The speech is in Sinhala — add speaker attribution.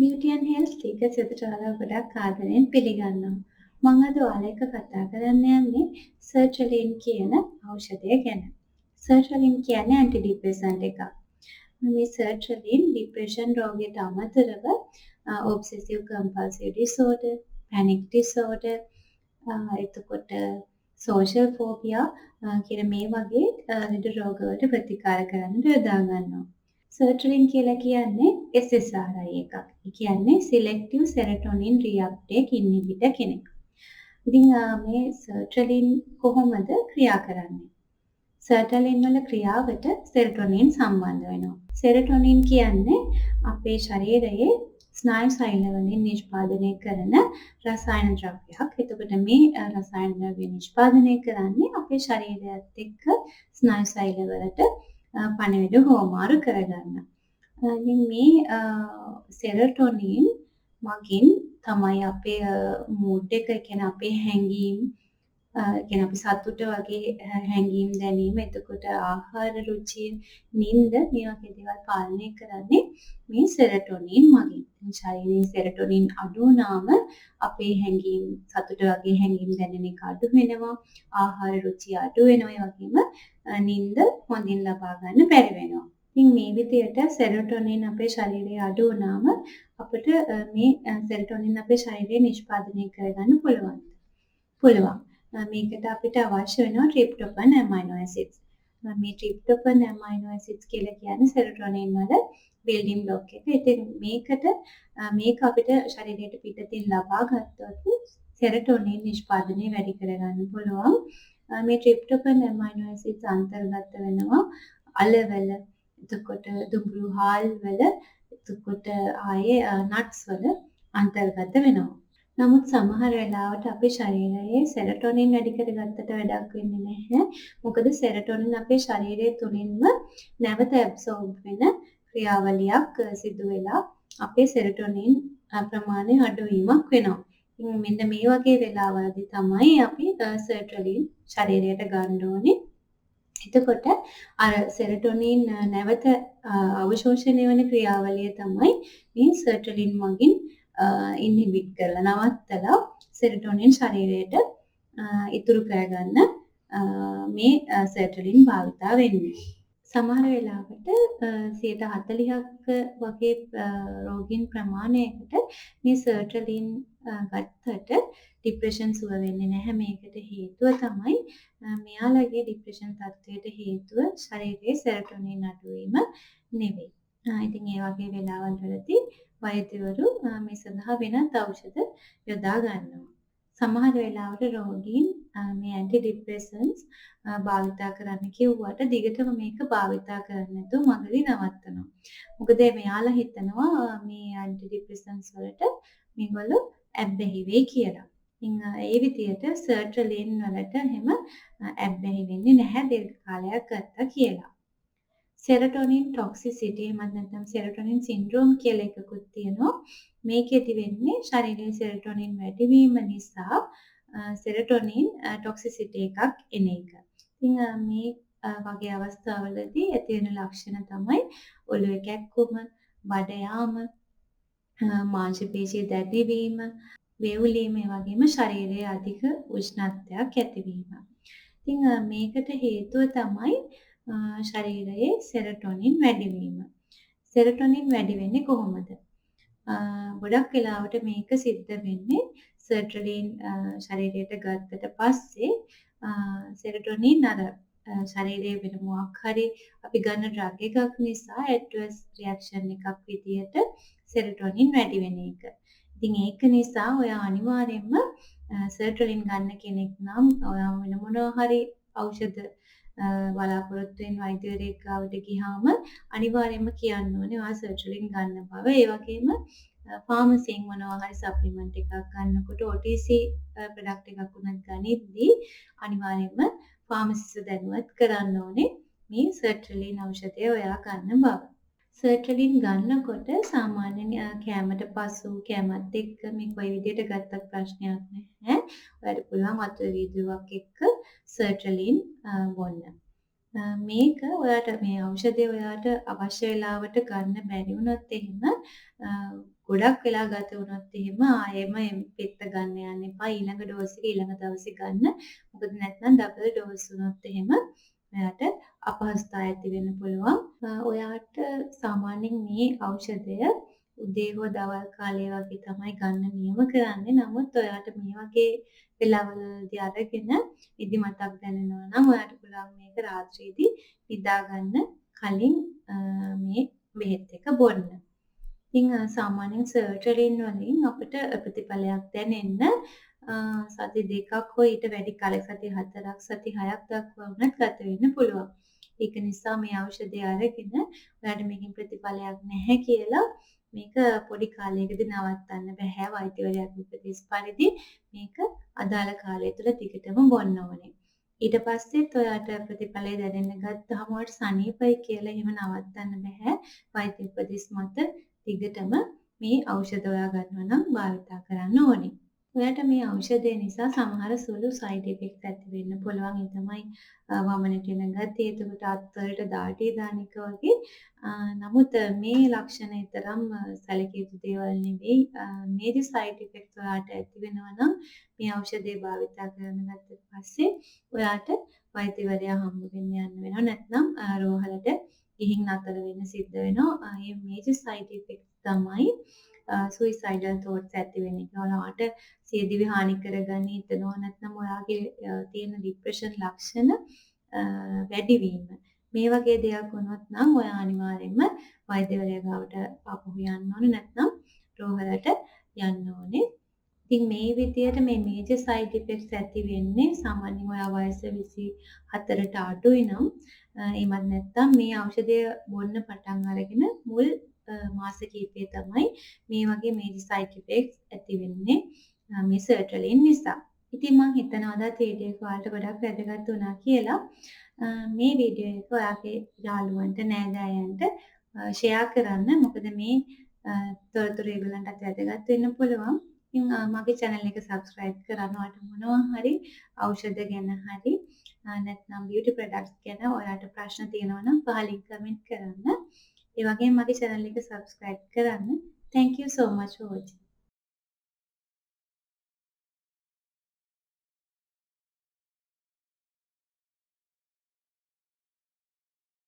Speaker 1: Beauty and Health Seekers එකට ඔයාලා ගොඩක් ආදරෙන් පිළිගන්නවා. මම අද ඔයාලා එක්ක කතා කරන්න යන්නේ සර්ටලින් කියන ඖෂධය ගැන. සර්ටලින් කියන්නේ ඇන්ටි ડિප්‍රෙසන්ට් එකක්. මේ සර්ටලින් ડિප්‍රෙෂන් රෝගයට අමතරව ඔබ්සෙසිව් කම්පල්සිව් ඩිසෝඩර්, පැනික් ඩිසෝඩර්, එතකොට සෝෂල් ෆෝබියා කියන මේ වගේ ලෙඩ රෝගවලට ප්‍රතිකාර කරන්න යොදා ගන්නවා. සර්ටලින් කියලා කියන්නේ SSRI එකක්. ඒ කියන්නේ සිලෙක්ටිව් සෙරටොනින් රියප්ටේක් ඉන්හිබිටර් කෙනෙක්. ඉතින් මේ සර්ටලින් කොහොමද ක්‍රියා කරන්නේ? සර්ටලින් වල ක්‍රියාවට සෙරටොනින් සම්බන්ධ වෙනවා. සෙරටොනින් කියන්නේ අපේ ශරීරයේ ස්නායු සෛල වලින් නිෂ්පාදනය කරන රසායන ද්‍රව්‍යයක්. එතකොට මේ රසායන ද්‍රව්‍ය නිෂ්පාදනය කරන්නේ අපේ ශරීරයත් එක්ක ස්නායු සෛල වලට පණිවිඩ හෝමාරු කරගන්න. ඉතින් මේ සෙරටොනින් මගින් තමයි අපේ මූඩ් එක කියන්නේ අපේ හැඟීම් කියන්නේ අපි සතුට වගේ හැඟීම් දැනීම, එතකොට ආහාර රුචිය, නිින්ද මේ වගේ දේවල් පාලනය කරන්නේ මේ සෙරටොනින් මගින්. ශරීරයේ සෙරටොනින් අඩු වුණාම අපේ හැඟීම් සතුට වගේ හැඟීම් දැනෙන එක අඩු වෙනවා, ආහාර රුචිය අඩු වෙනවා, ඒ වගේම නිින්ද හොඳින් ලබා ගන්න බැරි වෙනවා. ඉතින් මේ විදිහට සෙරටොනින් අපේ ශරීරයේ අඩු වුණාම අපිට මේ සෙරටොනින් අපේ ශරීරයේ නිෂ්පාදනය කරගන්න පුළුවන්. මේකට අපිට අවශ්‍ය වෙනවා ට්‍රිප්ටොෆන් ඇමයිනෝ ඇසිඩ්ස්. මේ ට්‍රිප්ටොෆන් ඇමයිනෝ ඇසිඩ්ස් කියලා කියන්නේ සෙරටොනින් වල බිල්ඩින් බ්ලොක් එක. ඉතින් මේක අපිට ශරීරයට පිටතින් ලබා ගත්තොත් සෙරටොනින් නිෂ්පාදනය වැඩි කරගන්න පුළුවන්. මේ ට්‍රිප්ටොෆන් ඇමයිනෝ ඇසිඩ්ස් අන්තර්ගත වෙනවා අලවල, එතකොට දුඹුරු හාල් වල, එතකොට ආයේ නට්ස් වල අන්තර්ගත වෙනවා. නමුත් සමහර වෙලාවට අපේ ශරීරයේ සෙරටොනින් වැඩි කරගත්තට වැඩක් වෙන්නේ නැහැ. මොකද සෙරටොනින් අපේ ශරීරය තුලින්ම නැවත ඇබ්සෝබ් වෙන ක්‍රියාවලියක් සිදු වෙලා අපේ සෙරටොනින් ප්‍රමාණය අඩු වීමක් වෙනවා. මෙන්න මේ වගේ වෙලාවලදී තමයි අපි සර්ටලින් ශරීරයට ගන්න ඕනේ. එතකොට අර සෙරටොනින් නැවත අවශෝෂණය වෙන ක්‍රියාවලිය තමයි මේ සර්ටලින් මගින් ඉන්හිබිට් කරලා නවත්තලා සෙරටොනින් ශරීරයට ඉතුරු කරගන්න මේ සර්ටලින් භාවිතා වෙන්නේ. සමහර වෙලාවට 40%ක් වගේ රෝගීන් ප්‍රමාණයකට මේ සර්ටලින් ගත්තට ડિප්‍රෙෂන් සුව වෙන්නේ නැහැ. මේකට හේතුව තමයි මෙයාලගේ ડિප්‍රෙෂන් තත්ත්වයට හේතුව ශරීරයේ සෙරටොනින් අඩු වීම නෙවෙයි. ඉතින් ඒ වගේ වෙලාවල් වලදී වෛද්‍යවරු මේ සඳහා වෙනත් ඖෂධ යොදා ගන්නවා. සමහර වෙලාවට රෝගීන් මේ ඇන්ටි ડિප්‍රෙසන්ට්ස් භාවිතා කරන්න කිව්වට දිගටම මේක භාවිතා කරන්නේ නැතුව මගදී නවත්තනවා. මොකද මෙයාලා හිතනවා මේ ඇන්ටි ඩිප්‍රෙසන්ට්ස් වලට මේගොල්ලෝ ඇබ්බැහි වෙයි කියලා. ඉතින් ඒ විදිහට සර්ටලින් වලට එහෙම ඇබ්බැහි වෙන්නේ නැහැ දීර්ඝ කාලයක් ගත්තා කියලා. සෙරටොනින් ටොක්සිසිටි එහෙමත් නැත්නම් සෙරටොනින් සින්ඩ්‍රෝම් කියලා එකකුත් තියෙනවා. මේකෙදි වෙන්නේ ශරීරයේ සෙරටොනින් වැඩිවීම නිසා සෙරටොනින් ටොක්සිසිටි එකක් එන එක. ඉතින් මේ වගේ අවස්ථාවලදී ඇති වෙන ලක්ෂණ තමයි ඔළුවේ කැක්කුම, බඩ යාම, මාංශ පේශී දැඩිවීම, වේවුලීම, ඒ වගේම ශරීරයේ අධික උෂ්ණත්වයක් ඇතිවීම. ඉතින් මේකට හේතුව තමයි ශරීරයේ සෙරටොනින් වැඩිවීම. සෙරටොනින් වැඩි වෙන්නේ කොහොමද? ගොඩක් වෙලාවට මේක සිද්ධ වෙන්නේ සර්ටලින් ශරීරයට ගත්තට පස්සේ සෙරටොනින් අර ශරීරයේ වෙන මොකක් හරි අපි ගන්න ඩ්‍රග් එකක් නිසා ඇඩ්වර්ස් රියැක්ෂන් එකක් විදියට සෙරටොනින් වැඩි වෙන එක. ඉතින් ඒක නිසා ඔයා අනිවාර්යයෙන්ම සර්ටලින් ගන්න කෙනෙක් නම් ඔයා වෙන මොනවා හරි ඖෂධ බලාපොරොත්තු වෙන වෛද්‍යවරයෙක් ගාවට ගියාම අනිවාර්යයෙන්ම කියන්න ඕනේ ඔයා සර්ටලින් ගන්න බව. ඒ වගේම ෆාමසියෙන් මොනවා හරි සප්ලිමන්ට් එකක් ගන්නකොට OTC ප්‍රොඩක්ට් එකක් උනත් ගනිද්දී අනිවාර්යයෙන්ම ෆාමසිස්ට් දැනුවත් කරන්න ඕනේ මේ සර්ටලින් ඖෂධය ඔයා ගන්න බව. සර්ටලින් ගන්නකොට සාමාන්‍යයෙන් කෑමට පසු කෑමත් එක්ක මේ කොයි විදිහට ගත්තත් ප්‍රශ්නයක් නැහැ. ඔයාලට පුළුවන් වතුර වීදුරුවක් එක්ක සර්ටලින් බොන්න. මේක ඔයාට මේ ඖෂධය ඔයාට අවශ්‍ය වෙලාවට ගන්න බැරි වුණොත් එහෙම ගොඩක් වෙලා ගත වුණොත් එහෙම ආයෙම පෙත්ත ගන්න යන්න එපා. ඊළඟ ඩෝස් එක ඊළඟ දවසේ ගන්න. මොකද නැත්නම් ඩබල් ඩෝස් වුණොත් එහෙම ඔයාට අපහසුතාවය ඇති වෙන්න පුළුවන්. ඔයාට සාමාන්‍යයෙන් මේ ඖෂධය උදේ හෝ දවල් කාලේ වගේ තමයි ගන්න නියම කරන්නේ. නමුත් ඔයාට මේ වගේ වෙලාවලදී අරගෙන නිදිමතක් දැනෙනවා නම් ඔයාට පුළුවන් මේක රාත්‍රියේදී නිදා ගන්න කලින් මේ බෙහෙත් එක බොන්න. ඉතින් සාමාන්‍යයෙන් සර්ටරින් වලින් අපිට ප්‍රතිඵලයක් දැනෙන්න සති 2ක් හෝ ඊට වැඩි කාලයක් සති 4ක් සති 6ක් දක්වා වුණත් ගත වෙන්න පුළුවන්. ඒක නිසා මේ ඖෂධය අරගෙන ඔයාට මේකෙන් ප්‍රතිඵලයක් නැහැ කියලා මේක පොඩි කාලයකදී නවත්තන්න බෑ. වෛද්‍යවරයාගේ උපදෙස් පරිදි මේක අදාළ කාලය තුළ දිගටම බොන්න ඕනේ. ඊට පස්සෙත් ඔයාට ප්‍රතිඵලය දැනෙන්න ගත්තාම ඔයාට සනීපයි කියලා එහෙම නවත්තන්න බෑ. වෛද්‍ය උපදෙස් මත දිගටම මේ ඖෂධ ඔයා ගන්නවා නම් භාවිතා කරන්න ඕනේ. ඔයාට මේ ඖෂධය නිසා සමහර සුළු සයිඩ් ඉෆෙක්ට්ස් ඇති වෙන්න පුළුවන්. ඒ තමයි වමනට එන ගතිය, එතකොට අත්වලට දාඩිය දාන එක වගේ. නමුත් මේ ලක්ෂණ තරම් සැලකිය යුතු දේවල් නෙවෙයි. මේජර් සයිඩ් ඉෆෙක්ට්ස් ඔයාට ඇති වෙනවා නම් මේ ඖෂධය භාවිතා කරන ගත්තට පස්සේ ඔයාට වෛද්‍යවරයා හම්බ වෙන්න යන්න වෙනවා. නැත්නම් රෝහලට ගිහින් නතර වෙන්න සිද්ධ වෙනවා. මේ මේජර් සයිඩ් ඉෆෙක්ට්ස් තමයි සුයිසයිඩල් තෝට්ස් ඇති වෙන එක. ඔයාට සියදිවි හානි කරගන්න හිතනවා නැත්නම් ඔයාගේ තියෙන ડિප්‍රෙෂන් ලක්ෂණ වැඩි වීම. මේ වගේ දෙයක් වුණොත් නම් ඔයා අනිවාර්යයෙන්ම වෛද්‍යවරයා ගාවට ආපහු යන්න ඕනේ නැත්නම් රෝහලට යන්න ඕනේ. ඉතින් මේ විදියට මේ මේජර් සයිඩ් ඉෆෙක්ට්ස් ඇති වෙන්නේ සාමාන්‍යයෙන් ඔයා වයස 24ට අඩුයි නම් එහෙමත් නැත්නම් මේ ඖෂධය බොන්න පටන් අරගෙන මුල් මාස කිහිපය තමයි මේ වගේ මේජර් සයිඩ් ඉෆෙක්ට්ස් ඇති වෙන්නේ මේ සර්ට්‍රලින් නිසා. ඉතින් මම හිතනවා අද වීඩියෝ එක ඔයාලට ගොඩක් වැදගත් වුණා කියලා. මේ වීඩියෝ එක ඔයාගේ යාළුවන්ට නෑදෑයන්ට ෂෙයා කරන්න. මොකද මේ තොරතුරු ඒගොල්ලන්ටත් වැදගත් වෙන්න පුළුවන්. ඉතින් මගේ channel එක subscribe කරන්න ඔයාලට මොනවා හරි ඖෂධ ගැන හරි නැත්නම් beauty products ගැන ඔයාලට ප්‍රශ්න තියෙනවා නම් පහලින් comment කරන්න. ඒ වගේම මගේ channel එක subscribe කරන්න. Thank you so much for watching.